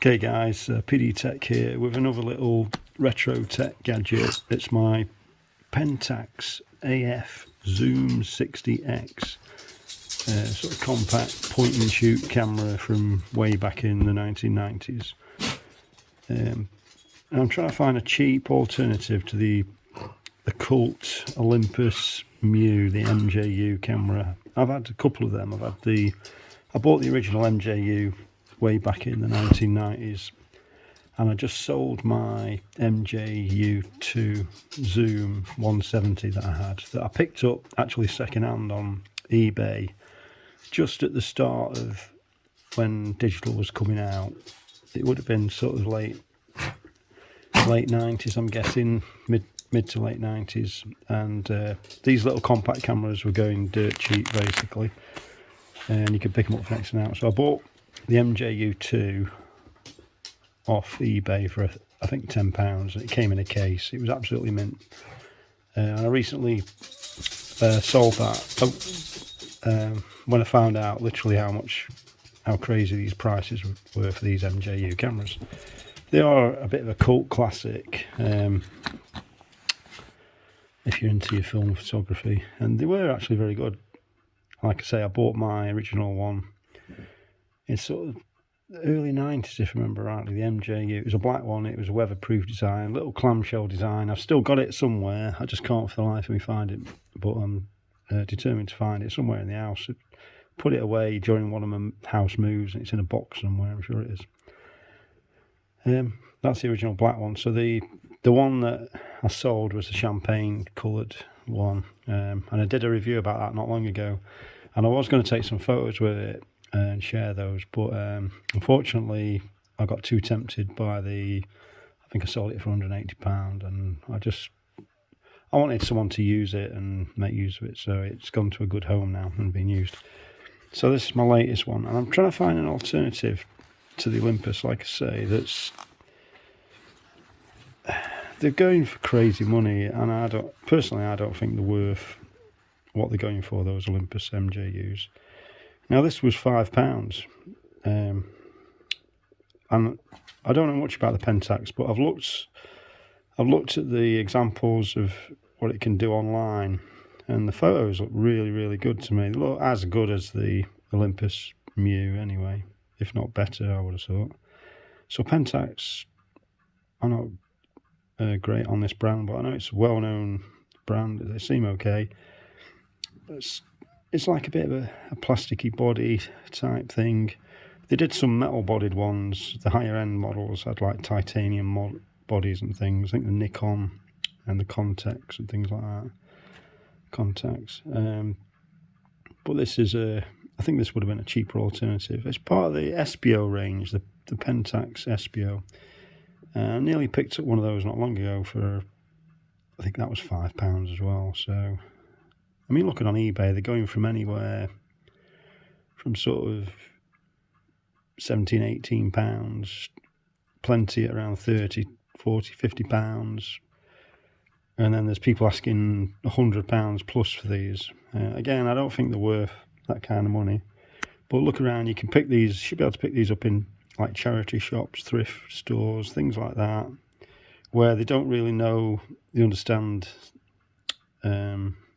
Okay guys, PD Tech here with another little retro tech gadget. It's my Pentax AF Zoom 60X, sort of compact point and shoot camera from way back in the 1990s. And I'm trying to find a cheap alternative to the cult Olympus Mu, the MJU camera. I've had a couple of them. I bought the original MJU way back in the 1990s, and I just sold my MJU2 Zoom 170 that I picked up actually second hand on eBay just at the start of when digital was coming out. It would have been sort of late 90s, I'm guessing, mid to late 90s, and these little compact cameras were going dirt cheap basically, and you could pick them up for next to nothing. So I bought the MJU2 off eBay for I think £10, and it came in a case. It was absolutely mint, and I recently sold that when I found out literally how crazy these prices were for these MJU cameras. They are a bit of a cult classic if you're into your film photography, and they were actually very good. Like I say, I bought my original one in sort of the early 90s, if I remember rightly, the MJU. It was a black one, it was a weatherproof design, little clamshell design. I've still got it somewhere, I just can't for the life of me find it, but I'm determined to find it somewhere in the house. I put it away during one of my house moves, and it's in a box somewhere, I'm sure it is. That's the original black one. So the one that I sold was the champagne coloured one, and I did a review about that not long ago, and I was going to take some photos with it and share those, but unfortunately I got too tempted by I think I sold it for £180, and I wanted someone to use it and make use of it, so it's gone to a good home now and being used. So this is my latest one, and I'm trying to find an alternative to the Olympus. Like I say, they're going for crazy money, and I don't think they're worth what they're going for, those Olympus MJUs. Now this was £5, and I don't know much about the Pentax, but I've looked at the examples of what it can do online, and the photos look really, really good to me. They look as good as the Olympus Mu anyway, if not better, I would have thought. So Pentax, I'm not great on this brand, but I know it's a well-known brand. They seem okay. It's like a bit of a plasticky body type thing. They did some metal-bodied ones. The higher-end models had like titanium bodies and things. I think the Nikon and the Contax and things like that. Contax. But this is I think this would have been a cheaper alternative. It's part of the SBO range, the Pentax SBO. I nearly picked up one of those not long ago for, I think that was £5 as well. So, I mean, looking on eBay, they're going from anywhere from sort of £17, £18, plenty at around £30, £40, £50. And then there's people asking £100 plus for these. Again, I don't think they're worth that kind of money. But look around, you should be able to pick these up in like charity shops, thrift stores, things like that, where they don't really understand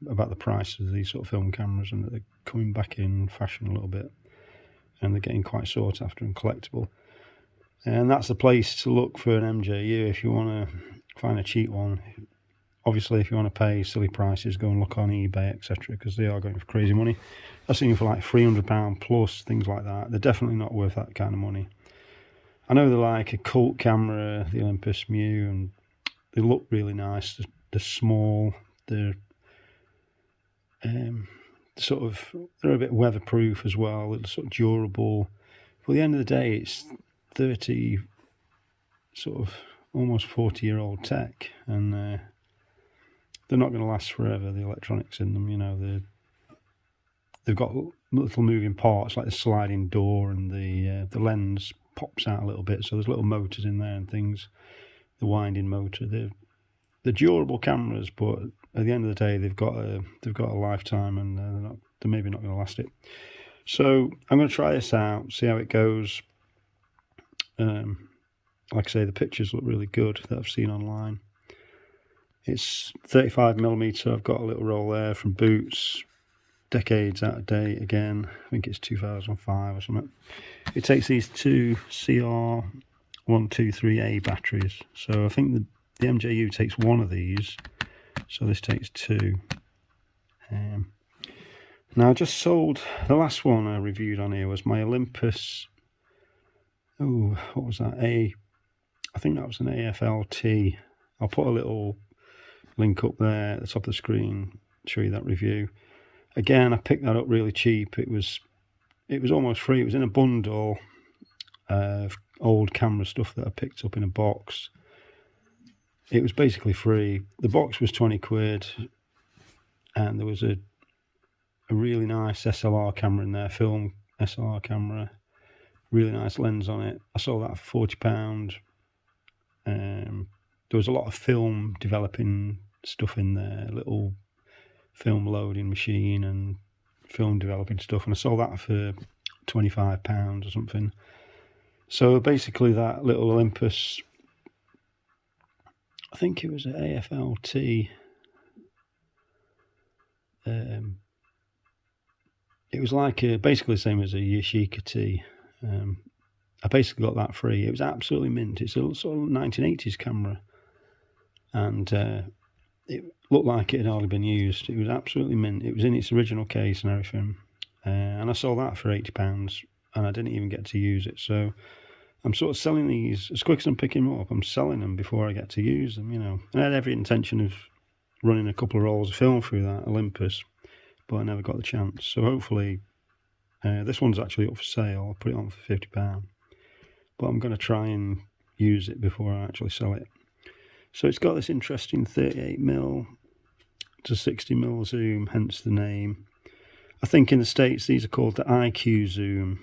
about the prices of these sort of film cameras, and that they're coming back in fashion a little bit, and they're getting quite sought after and collectible. And that's the place to look for an MJU if you want to find a cheap one. Obviously, if you want to pay silly prices, go and look on eBay, etc., because they are going for crazy money. I've seen them for like £300 plus, things like that. They're definitely not worth that kind of money. I know they're like a cult camera, the Olympus Mu, and they look really nice. They're small. They're they're a bit weatherproof as well. They're sort of durable. But at the end of the day, it's 30, sort of almost 40-year-old tech, and they're not going to last forever. The electronics in them, they've got little moving parts like the sliding door, and the lens pops out a little bit, so there's little motors in there and things. The winding motor. They're durable cameras, but at the end of the day, they've got a lifetime, and they're maybe not going to last it. So I'm going to try this out, see how it goes. Like I say, the pictures look really good that I've seen online. It's 35mm. I've got a little roll there from Boots, decades out of date again. I think it's 2005 or something. It takes these two CR123A batteries. So I think the MJU takes one of these, so this takes two. Now I just sold, the last one I reviewed on here was my Olympus, what was that, I think that was an AFLT. I'll put a little link up there at the top of the screen, show you that review. Again, I picked that up really cheap. It was almost free. It was in a bundle of old camera stuff that I picked up in a box. It was basically free. The box was 20 quid, and there was a really nice SLR camera in there, film SLR camera, really nice lens on it. I sold that for £40. There was a lot of film developing stuff in there, little film loading machine and film developing stuff, and I sold that for £25 or something. So basically that little Olympus, I think it was an AFLT, it was like basically the same as a Yashica T. I basically got that free. It was absolutely mint. It's a sort of 1980s camera, and it looked like it had hardly been used. It was absolutely mint. It was in its original case and everything, and I sold that for £80, and I didn't even get to use it. So I'm sort of selling these as quick as I'm picking them up. I'm selling them before I get to use them, you know. And I had every intention of running a couple of rolls of film through that Olympus, but I never got the chance. So hopefully, this one's actually up for sale. I'll put it on for £50, but I'm going to try and use it before I actually sell it. So it's got this interesting 38mm to 60mm zoom, hence the name. I think in the States these are called the IQ zoom.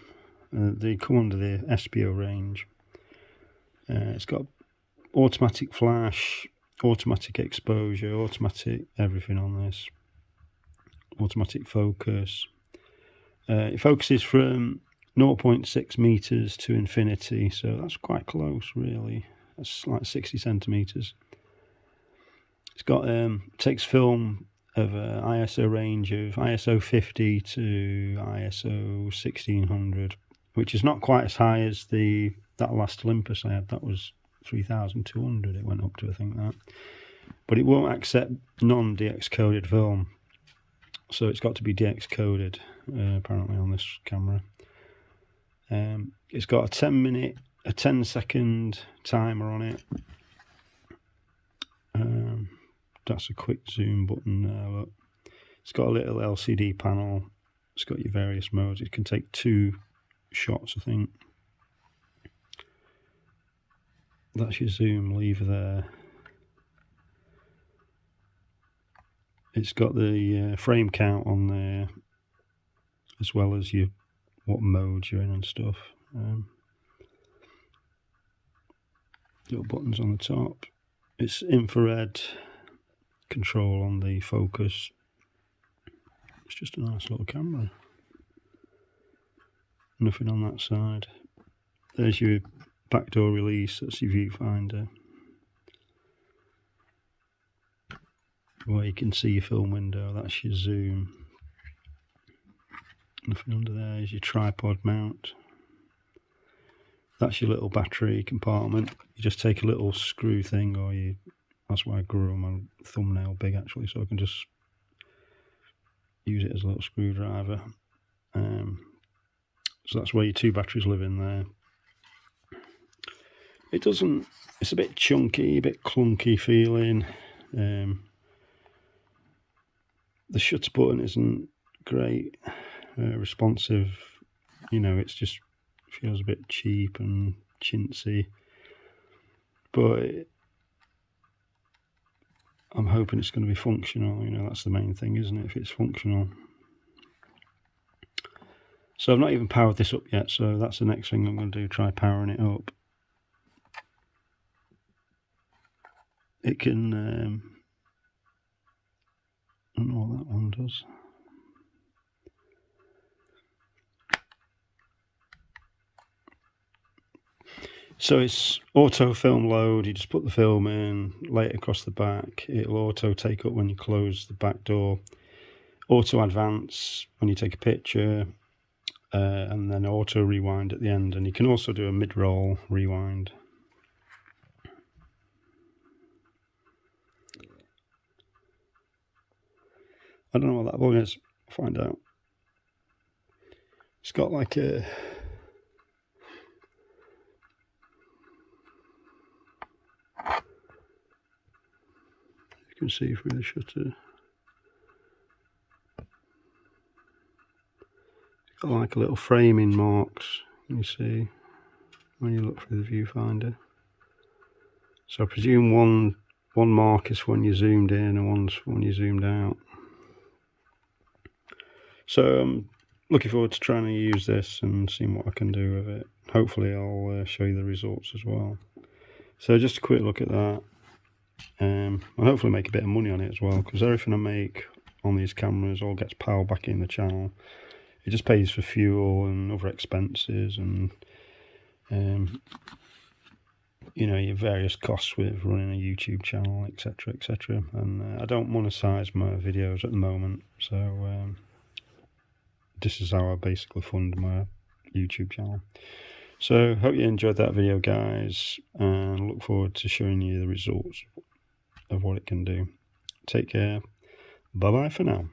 They come under the SPO range. It's got automatic flash, automatic exposure, automatic everything on this. Automatic focus. It focuses from 0.6 meters to infinity, so that's quite close really. That's like 60 centimeters. It's got takes film of ISO range of ISO 50 to ISO 1600, which is not quite as high as that last Olympus I had. That was 3200 it went up to, I think that. But it won't accept non-DX coded film, so it's got to be DX coded apparently on this camera. It's got a 10-second timer on it. That's a quick zoom button there, look. It's got a little LCD panel. It's got your various modes. It can take 2 shots, I think. That's your zoom lever there. It's got the frame count on there, as well as what modes you're in and stuff. Little buttons on the top. It's infrared control on the focus. It's just a nice little camera. Nothing on that side. There's your backdoor release. That's your viewfinder, where you can see your film window. That's your zoom. Nothing under there is your tripod mount. That's your little battery compartment. You just take a little screw thing, that's why I grew my thumbnail big actually, so I can just use it as a little screwdriver. So that's where your 2 batteries live in there. It's a bit chunky, a bit clunky feeling. The shutter button isn't great responsive, you know, it's just feels a bit cheap and chintzy, but I'm hoping it's going to be functional, you know, that's the main thing, isn't it, if it's functional. So I've not even powered this up yet, so that's the next thing I'm going to do, try powering it up. It can, I don't know what that one does. So it's auto film load. You just put the film in, lay it across the back. It'll auto take up when you close the back door. Auto advance when you take a picture, and then auto rewind at the end. And you can also do a mid-roll rewind. I don't know what that one is. I'll find out. It's got like a... You can see through the shutter. It's got like a little framing marks, you see, when you look through the viewfinder. So I presume one mark is when you zoomed in and one's when you zoomed out. So I'm looking forward to trying to use this and seeing what I can do with it. Hopefully I'll show you the results as well. So just a quick look at that. And hopefully make a bit of money on it as well, because everything I make on these cameras all gets powered back in the channel. It just pays for fuel and other expenses and you know, your various costs with running a YouTube channel, etc, etc. And I don't monetize my videos at the moment, so this is how I basically fund my YouTube channel. So hope you enjoyed that video, guys, and look forward to showing you the results of what it can do. Take care. Bye bye for now.